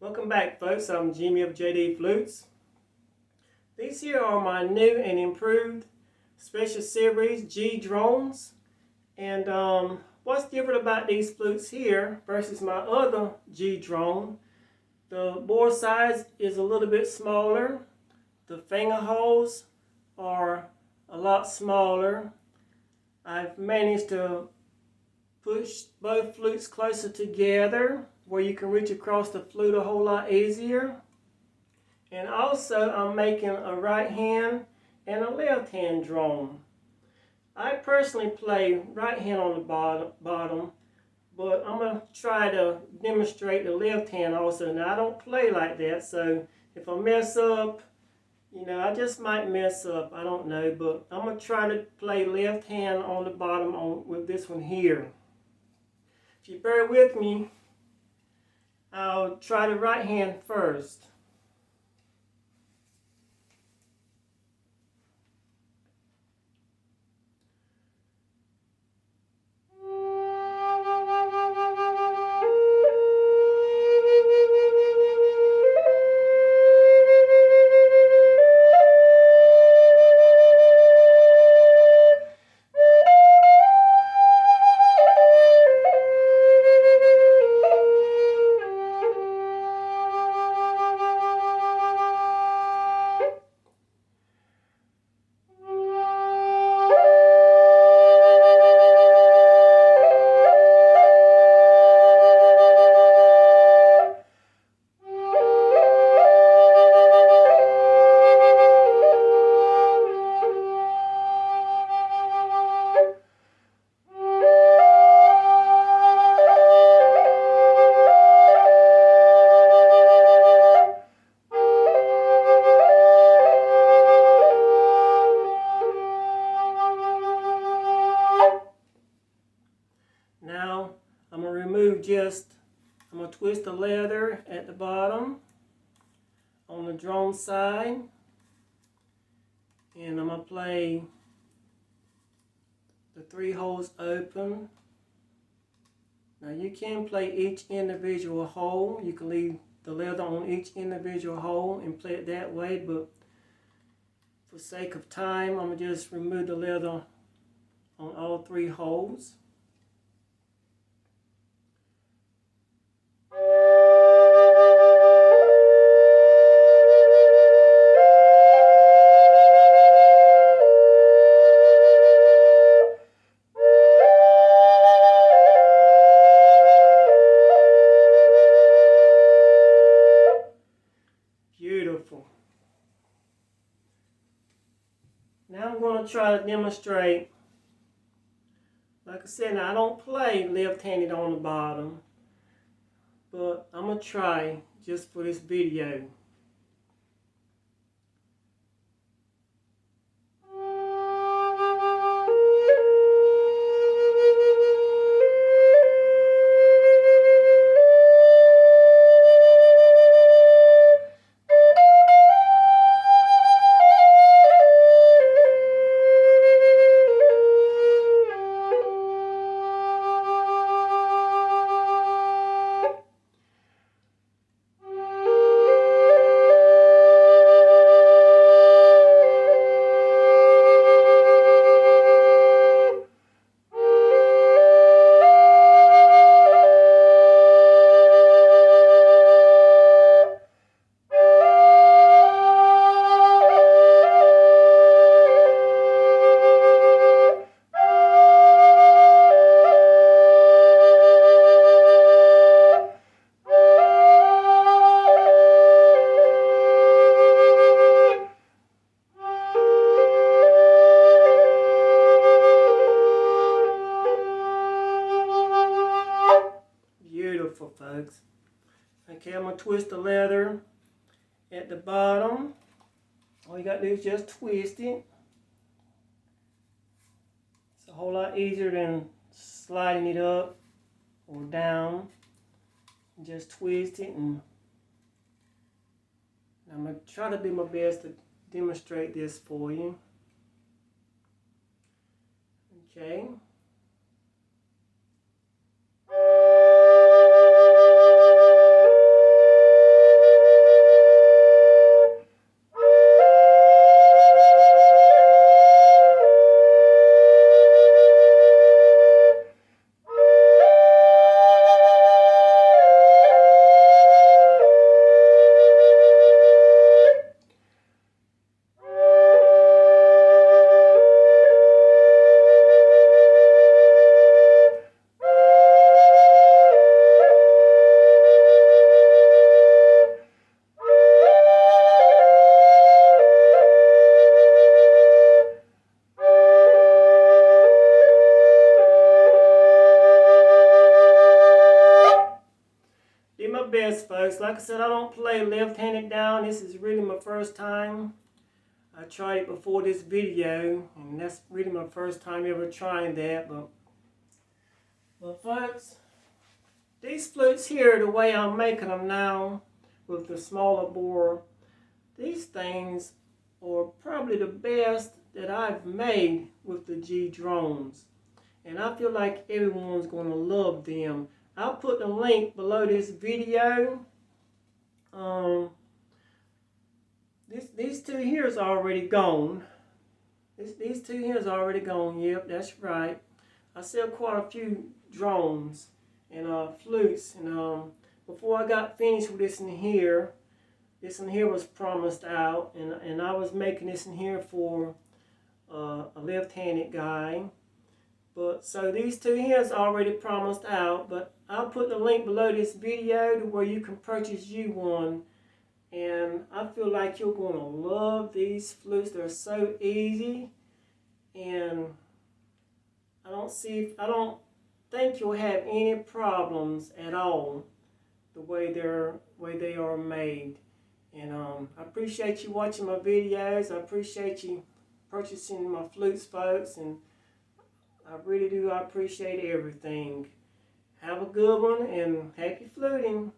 Welcome back, folks. I'm Jimmy of jdflutes. These here are my new and improved special series G drones. And what's different about these flutes here versus my other G drone? The bore size is a little bit smaller. The finger holes are a lot smaller. I've managed to push both flutes closer together where you can reach across the flute a whole lot easier. And also I'm making a right hand and a left hand drone. I personally play right hand on the bottom, but I'm going to try to demonstrate the left hand also. Now I don't play like that, so if I mess up, I just might mess up, I don't know, but I'm going to try to play left hand on the bottom with this one here. If you bear with me, I'll try the right hand first. Now I'm going to I'm going to twist the leather at the bottom on the drone side, and I'm going to play the 3 holes open. Now you can play each individual hole. You can leave the leather on each individual hole and play it that way, but for sake of time, I'm going to just remove the leather on all 3 holes. Beautiful. Now I'm going to try to demonstrate. Like I said, now I don't play left-handed on the bottom, but I'm going to try just for this video. Beautiful, folks. Okay, I'm going to twist the leather at the bottom. All you got to do is just twist it. It's a whole lot easier than sliding it up or down. Just twist it, and I'm going to try to do my best to demonstrate this for you. Okay. folks. Like I said, I don't play left-handed down. This is really my first time. I tried it before this video, and that's really my first time ever trying that. But folks, these flutes here, the way I'm making them now, with the smaller bore, these things are probably the best that I've made with the G drones. And I feel like everyone's going to love them. I'll put the link below this video. These two here is already gone. These two here is already gone. Yep, that's right. I sell quite a few drones and flutes. And before I got finished with this in here was promised out, and I was making this in here for a left-handed guy. But so these two here is already promised out, but I'll put the link below this video to where you can purchase you one. And I feel like you're going to love these flutes. They're so easy, and I don't think you'll have any problems at all the way they are made. And I appreciate you watching my videos. I appreciate you purchasing my flutes, folks, and I really do. I appreciate everything. Have a good one and happy fluting.